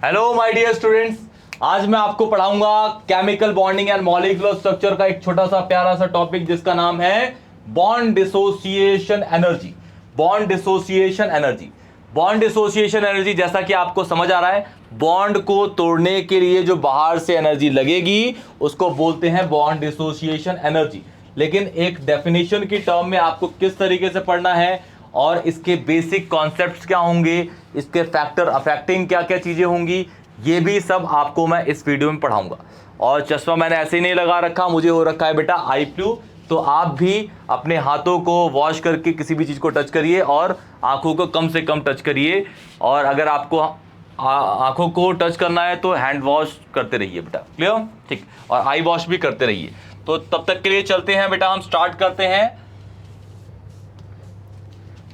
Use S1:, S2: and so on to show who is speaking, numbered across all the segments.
S1: Hello my dear students, आज मैं आपको पढ़ाऊंगा chemical bonding and molecular structure का एक छोटा सा प्यारा सा टॉपिक जिसका नाम है bond dissociation energy. Bond dissociation energy, bond dissociation energy जैसा कि आपको समझ आ रहा है, बॉन्ड को तोड़ने के लिए जो बाहर से एनर्जी लगेगी उसको बोलते हैं बॉन्ड डिसोसिएशन एनर्जी। लेकिन एक डेफिनेशन की टर्म में आपको किस तरीके से पढ़ना है और इसके बेसिक कॉन्सेप्ट्स क्या होंगे, इसके फैक्टर अफेक्टिंग क्या क्या चीज़ें होंगी, ये भी सब आपको मैं इस वीडियो में पढ़ाऊंगा। और चश्मा मैंने ऐसे ही नहीं लगा रखा, मुझे हो रखा है बेटा आई फ्लू। तो आप भी अपने हाथों को वॉश करके किसी भी चीज़ को टच करिए और आंखों को कम से कम टच करिए। और अगर आपको आंखों को टच करना है तो हैंड वॉश करते रहिए बेटा, क्लियर? ठीक, और आई वॉश भी करते रहिए। तो तब तक के लिए चलते हैं बेटा, हम स्टार्ट करते हैं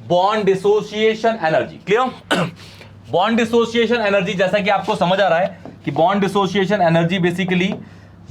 S1: bond dissociation energy. Clear? Bond dissociation energy, जैसा कि आपको समझ आ रहा है कि bond dissociation energy basically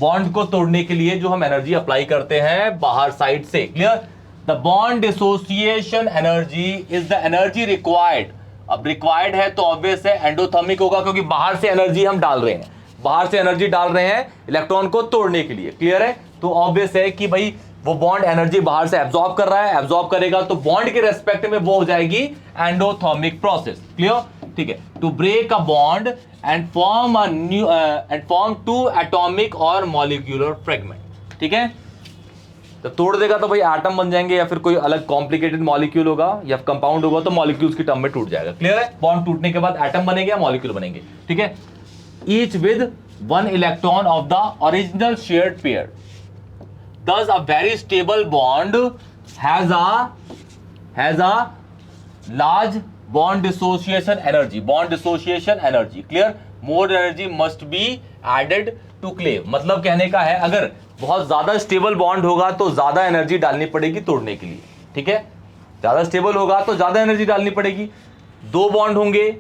S1: bond को तोड़ने के लिए जो हम एनर्जी अप्लाई करते हैं बाहर साइड से। Clear? The bond dissociation energy is the energy required. अब रिक्वायर्ड है तो ऑब्वियस है एंडोथर्मिक होगा, क्योंकि बाहर से एनर्जी हम डाल रहे हैं, बाहर से एनर्जी डाल रहे हैं इलेक्ट्रॉन को तोड़ने के लिए। क्लियर है? तो ऑब्वियस है कि भाई वो बॉन्ड एनर्जी बाहर से एब्जॉर्ब कर रहा है, एब्जॉर्ब करेगा तो बॉन्ड के रेस्पेक्ट में वो हो जाएगी एंडोथर्मिक प्रोसेस। क्लियर? ठीक है। To break a bond and form a new and form to atomic और मॉलिक्यूलर फ्रेगमेंट। ठीक है, तो तोड़ देगा तो भाई एटम बन जाएंगे या फिर कोई अलग कॉम्प्लिकेटेड मॉलिक्यूल होगा या कंपाउंड होगा तो मॉलिक्यूल्स की टर्म में टूट जाएगा। क्लियर है? बॉन्ड टूटने के बाद एटम बनेंगे या मॉलिक्यूल बनेंगे। ठीक है, each with one electron of the original shared pair. Thus, a very stable bond has a large bond dissociation energy. Bond dissociation energy. Clear? More energy must be added to cleave. मतलब कहने का है अगर बहुत ज्यादा stable bond होगा तो ज्यादा एनर्जी डालनी पड़ेगी तोड़ने के लिए। ठीक है, ज्यादा स्टेबल होगा तो ज्यादा एनर्जी डालनी पड़ेगी। दो बॉन्ड होंगे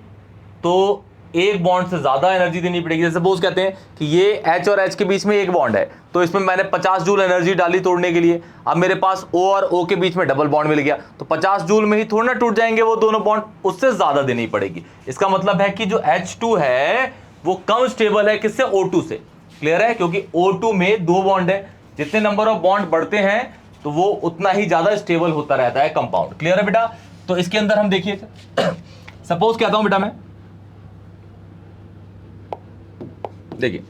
S1: तो एक बॉन्ड से ज्यादा एनर्जी देनी पड़ेगी। जैसे सपोज कहते हैं कि ये H और H के बीच में एक बॉन्ड है तो इसमें मैंने 50 जूल एनर्जी डाली तोड़ने के लिए। अब मेरे पास O और O के बीच में डबल बॉन्ड मिल गया तो 50 जूल में ही थोड़ा ना टूट जाएंगे वो दोनों बॉन्ड, उससे ज्यादा देनी पड़ेगी। इसका मतलब है कि जो H2 है वो कम स्टेबल है किससे? O2 से। क्लियर है? क्योंकि O2 में दो बॉन्ड है, जितने नंबर ऑफ बॉन्ड बढ़ते हैं तो वो उतना ही ज्यादा स्टेबल होता रहता है कंपाउंड। क्लियर है बेटा? तो इसके अंदर हम देखिए सपोज कहता हूं बेटा मैं, देखिए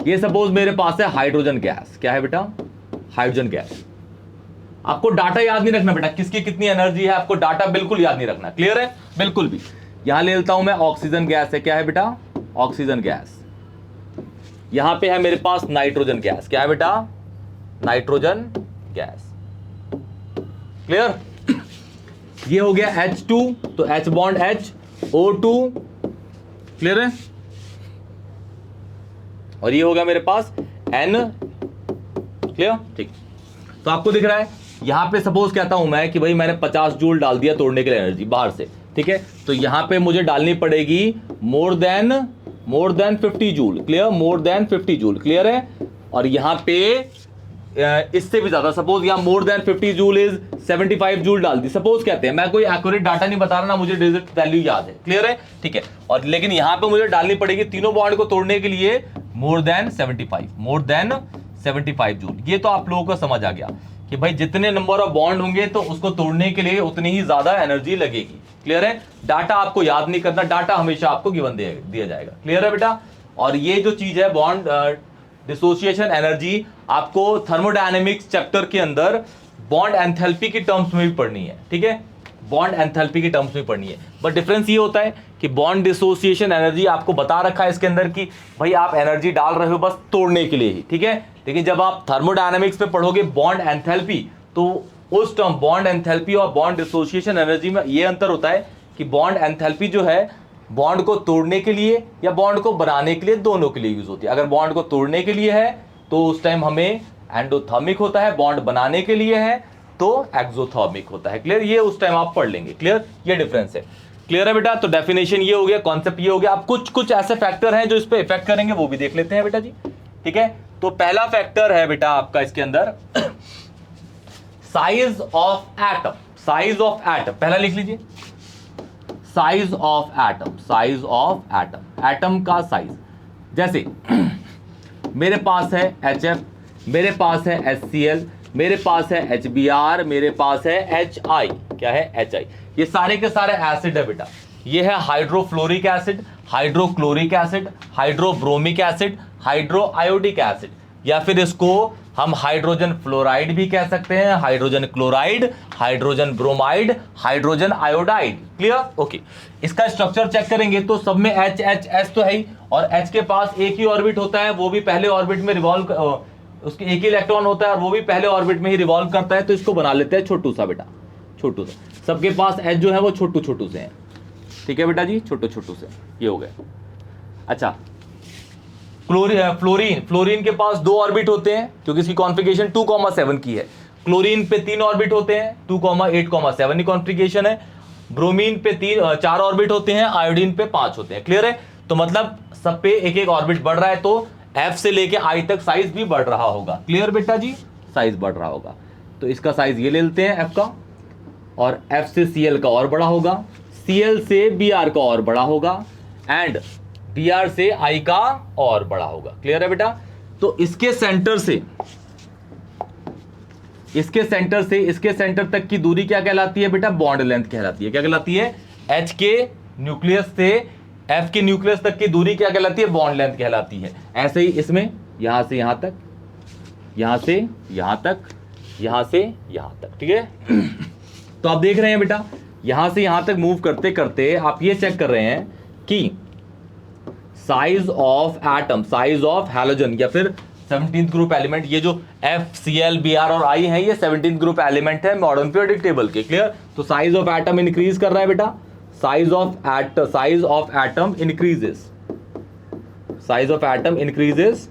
S1: ये सपोज मेरे पास है हाइड्रोजन गैस। क्या है बेटा? Hydrogen gas. आपको डाटा याद नहीं रखना बेटा, किसकी कितनी एनर्जी है आपको डाटा बिल्कुल याद नहीं रखना। क्लियर है? बिल्कुल भी। यहां ले लेता हूं मैं ऑक्सीजन गैस है। क्या है बेटा? Oxygen gas. यहां पे है मेरे पास नाइट्रोजन गैस। क्या है बेटा? Nitrogen gas. क्लियर? ये हो गया H2 तो H bond H, O2। Clear है? और ये हो गया मेरे पास N। क्लियर? ठीक। तो आपको दिख रहा है यहां पे सपोज कहता हूं मैं कि भाई मैंने 50 जूल डाल दिया तोड़ने के लिए एनर्जी बाहर से। ठीक है, तो यहां पे मुझे डालनी पड़ेगी more than 50 joule. Clear? More than 50 joule. Clear है? और यहां पे इससे भी ज्यादा, सपोज यहां more than 50 joule is 75 joule डाल दी सपोज कहते हैं। मैं कोई एक्यूरेट डाटा नहीं बता रहा ना, मुझे डिजिट वैल्यू याद है। क्लियर है? ठीक है। और लेकिन यहां पे मुझे डालनी पड़ेगी तीनों बॉन्ड को तोड़ने के लिए मोर देन 75 जूल। ये तो आप लोगों को समझ आ गया कि भाई जितने नंबर ऑफ बॉन्ड होंगे तो उसको तोड़ने के लिए उतनी ही ज्यादा एनर्जी लगेगी। क्लियर है? डाटा आपको याद नहीं करना, डाटा हमेशा आपको गिवन दिया जाएगा। क्लियर है बेटा? और ये जो चीज है बॉन्ड डिसोसिएशन एनर्जी आपको थर्मोडायनेमिक्स चैप्टर के अंदर बॉन्ड एंथैल्पी की टर्म्स में भी पढ़नी है। ठीक है, बॉन्ड एंथैल्पी की टर्म्स में पढ़नी है। बट डिफरेंस ये होता है कि बॉन्ड डिसोसिएशन एनर्जी आपको बता रखा है इसके अंदर कि भाई आप एनर्जी डाल रहे हो बस तोड़ने के लिए ही। ठीक है, लेकिन जब आप थर्मोडायनेमिक्स में पढ़ोगे बॉन्ड एंथैल्पी तो उस टर्म बॉन्ड एंथैल्पी और बॉन्ड डिसोसिएशन एनर्जी में ये अंतर होता है कि बॉन्ड एंथैल्पी जो है बॉन्ड को तोड़ने के लिए या बॉन्ड को बनाने के लिए, दोनों के लिए यूज होती है। अगर बॉन्ड को तोड़ने के लिए है तो उस टाइम हमें एंडोथर्मिक होता है, बॉन्ड बनाने के लिए है तो एक्सोथर्मिक होता है। क्लियर? ये उस टाइम आप पढ़ लेंगे। क्लियर? ये डिफरेंस है। क्लियर है बेटा? तो डेफिनेशन ये हो गया, कॉन्सेप्ट ये हो गया। अब कुछ ऐसे फैक्टर हैं जो इस पे इफेक्ट करेंगे, वो भी देख लेते हैं बेटा जी। ठीक है, तो पहला फैक्टर है बेटा आपका इसके अंदर size of atom. Size of atom पहला लिख लीजिए। Size of atom, size of atom, atom का साइज। जैसे मेरे पास है HF, मेरे पास है HCl, मेरे पास है HBr, मेरे पास है HI, क्या है HI, ये सारे के सारे एसिड है बेटा। ये है hydrofluoric acid, hydrochloric acid, hydrobromic acid, hydroiodic acid, या फिर इसको हम हाइड्रोजन फ्लोराइड भी कह सकते हैं, hydrogen chloride, hydrogen bromide, hydrogen iodide. Clear? Okay. इसका स्ट्रक्चर चेक करेंगे तो सब में HHS तो है ही, और H के पास एक ही ऑर्बिट होता है, वो भी पहले ऑर्बिट में रिवॉल्व, उसके एक ही इलेक्ट्रॉन होता है और वो भी पहले ऑर्बिट में ही रिवॉल्व करता है। तो इसको बना लेते हैं छोटू सा बेटा, छोटू सा। सबके पास H जो है वो छोटू छोटू से हैं, ठीक है बेटा जी, छोटू छोटू से। ये हो गया। अच्छा, फ्लोरीन, फ्लोरीन के पास 2 ऑर्बिट होते हैं क्योंकि इसकी कॉन्फ़िगरेशन 2,7 की है। क्लोरीन पे 3 ऑर्बिट होते हैं, 2,8,7 की कॉन्फ़िगरेशन है। ब्रोमीन पे 4 ऑर्बिट होते हैं, आयोडीन पे 5 होते हैं। क्लियर है? तो मतलब सब पे एक एक ऑर्बिट बढ़ रहा है, तो F से लेके I तक साइज भी बढ़ रहा होगा। क्लियर बेटा जी? साइज बढ़ रहा होगा। तो इसका साइज ये ले लेते हैं F का, और F से Cl का और बड़ा होगा, Cl से Br का और बड़ा होगा, एंड Br से I का और बड़ा होगा। क्लियर है बेटा? तो इसके सेंटर से इसके सेंटर तक की दूरी क्या कहलाती है बेटा? बॉन्ड लेंथ कहलाती है। क्या कहलाती है? H के न्यूक्लियस से F के न्यूक्लियस तक की दूरी क्या कहलाती है? बॉन्ड लेंथ कहलाती है। ऐसे ही इसमें यहां से यहां तक, यहां से यहां तक, यहां से यहां तक। ठीक है? तो आप देख रहे हैं बेटा, यहां से यहां तक मूव करते करते आप ये चेक कर रहे हैं कि size of atom, size of halogen या फिर 17th ग्रुप एलिमेंट, ये जो F, Cl, Br और I है, ये 17th ग्रुप एलिमेंट है मॉडर्न पीरियोडिक टेबल के। क्लियर? तो साइज ऑफ एटम इंक्रीज कर रहा है बेटा, size of atom increases, size of atom increases,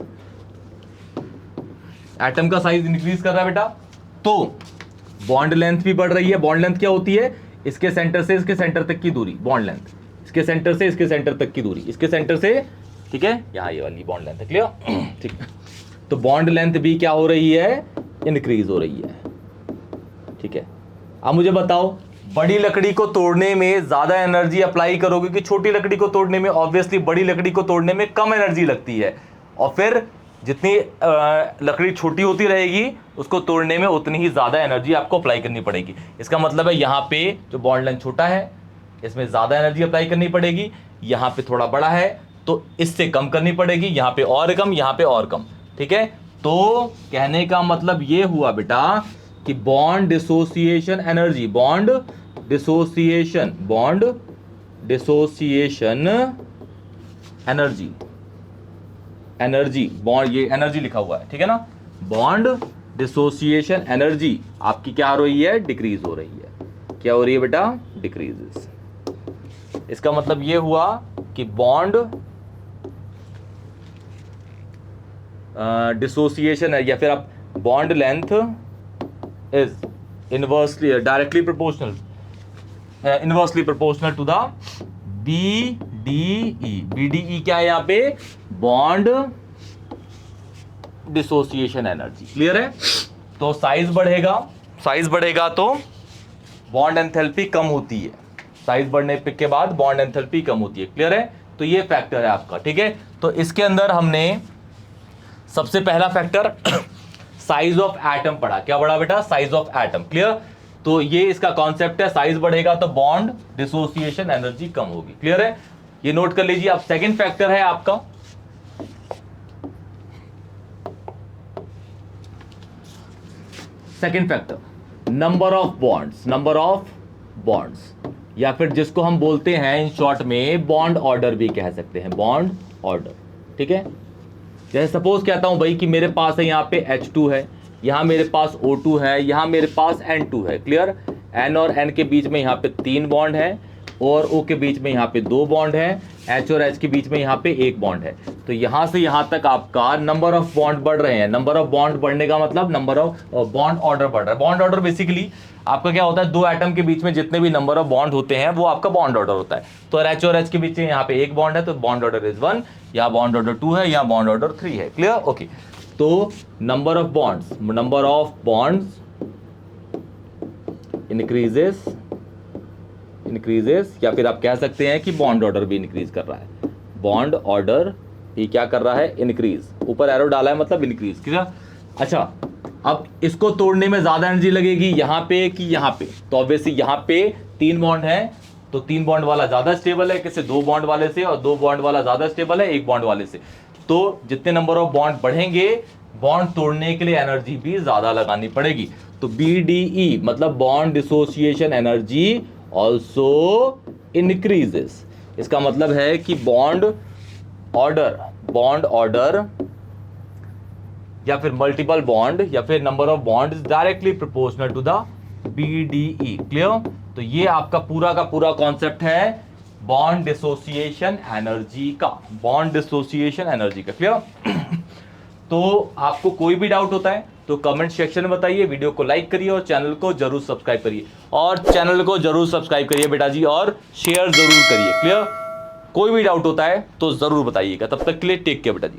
S1: atom का साइज इंक्रीज कर रहा है बेटा। तो बॉन्ड लेंथ भी बढ़ रही है। बॉन्ड लेंथ क्या होती है? इसके सेंटर से इसके सेंटर तक की दूरी, बॉन्ड लेंथ। इसके सेंटर से इसके सेंटर तक की दूरी, इसके सेंटर से, ठीक है, यहां ये वाली बॉन्ड लेंथ है। क्लियर? ठीक है। तो बॉन्ड लेंथ भी क्या हो रही है? इंक्रीज हो रही है। ठीक है। अब मुझे बताओ, बड़ी लकड़ी को तोड़ने में ज्यादा एनर्जी अप्लाई करोगे कि छोटी लकड़ी को तोड़ने में? ऑब्वियसली बड़ी लकड़ी को तोड़ने में कम एनर्जी लगती है, और फिर जितनी लकड़ी छोटी होती रहेगी उसको तोड़ने में उतनी ही ज्यादा एनर्जी आपको अप्लाई करनी पड़ेगी। इसका मतलब है यहाँ पे जो बॉन्ड लेंथ छोटा है इसमें ज्यादा एनर्जी अप्लाई करनी पड़ेगी, यहाँ पे थोड़ा बड़ा है तो इससे कम करनी पड़ेगी, यहाँ पे और कम, यहाँ पे और कम। ठीक है? तो कहने का मतलब ये हुआ बेटा कि bond dissociation energy, bond dissociation energy, bond, ये एनर्जी लिखा हुआ है, ठीक है ना? बॉन्ड डिसोसिएशन एनर्जी आपकी क्या हो रही है? डिक्रीज हो रही है। क्या हो रही है बेटा? डिक्रीजेस। इसका मतलब ये हुआ कि बॉन्ड डिसोसिएशन है, या फिर आप bond length is inversely directly proportional, inversely proportional to the BDE। BDE क्या है यहाँ पे? Bond dissociation energy. क्लियर है? तो साइज बढ़ेगा तो बॉन्ड एंथैल्पी कम होती है, साइज बढ़ने के बाद बॉन्ड एंथैल्पी कम होती है। क्लियर है? तो ये फैक्टर है आपका। ठीक है? तो इसके अंदर हमने सबसे पहला फैक्टर साइज ऑफ एटम पढ़ा। क्या पढ़ा बेटा? Size of atom. क्लियर? तो ये इसका कॉन्सेप्ट है, साइज बढ़ेगा तो बॉन्ड डिसोसिएशन एनर्जी कम होगी। क्लियर है? ये नोट कर लीजिए। अब सेकंड फैक्टर है आपका नंबर ऑफ बॉन्ड्स, या फिर जिसको हम बोलते हैं इन शॉर्ट में बॉन्ड ऑर्डर भी कह सकते हैं, बॉन्ड ऑर्डर। ठीक है? जैसे सपोज कहता हूं भाई कि मेरे पास है यहाँ पे H2 है, यहाँ मेरे पास O2 है, यहाँ मेरे पास N2 है। क्लियर? N और N के बीच में यहाँ पे 3 बॉन्ड है, और O के बीच में यहाँ पे 2 बॉन्ड है, H और H के बीच में यहाँ पे 1 बॉन्ड है। तो यहाँ से यहाँ तक आपका नंबर ऑफ बॉन्ड बढ़ रहे हैं। नंबर ऑफ बॉन्ड बढ़ने का मतलब नंबर ऑफ बॉन्ड ऑर्डर बढ़ रहा है। बॉन्ड ऑर्डर बेसिकली आपका क्या होता है? 2 एटम के बीच में जितने भी नंबर ऑफ बॉन्ड होते हैं वो आपका बॉन्ड ऑर्डर होता है। तो H और H के बीच में यहाँ पे 1 बॉन्ड है तो बॉन्ड ऑर्डर इज 1, यहाँ बॉन्ड ऑर्डर 2 है, यहाँ बॉन्ड ऑर्डर 3 है। क्लियर? ओके। तो नंबर ऑफ बॉन्ड्स इंक्रीजेस, या फिर आप कह सकते हैं कि बॉन्ड ऑर्डर भी इंक्रीज कर रहा है। बॉन्ड ऑर्डर ये क्या कर रहा है, इंक्रीज, ऊपर एरो डाला है मतलब इंक्रीज, ठीक है। अच्छा, अब इसको तोड़ने में ज्यादा एनर्जी लगेगी यहाँ पे कि यहाँ पे, तो ऑब्वियसली यहाँ पे 3 बॉन्ड है, तो 3 बॉन्ड वाला ज्यादा स्टेबल है किसी 2 बॉन्ड वाले से, और 2 बॉन्ड वाला ज्यादा स्टेबल है 1 बॉन्ड वाले से। तो जितने नंबर ऑफ बॉन्ड बढ़ेंगे, बॉन्ड तोड़ने के लिए एनर्जी भी ज्यादा लगानी पड़ेगी। तो BDE मतलब bond dissociation energy also increases. इसका मतलब है कि बॉन्ड ऑर्डर या फिर मल्टीपल बॉन्ड या फिर number of bond is directly proportional to the BDE। Clear? तो ये आपका पूरा का पूरा कॉन्सेप्ट है बॉन्ड डिसोसिएशन एनर्जी का, बॉन्ड डिसोसिएशन एनर्जी का। क्लियर? तो आपको कोई भी डाउट होता है तो कमेंट सेक्शन में बताइए, वीडियो को लाइक करिए और चैनल को जरूर सब्सक्राइब करिए, बेटा जी, और शेयर जरूर करिए। क्लियर? कोई भी डाउट होता है तो जरूर बताइएगा। तब तक के लिए टेक केयर बेटा जी।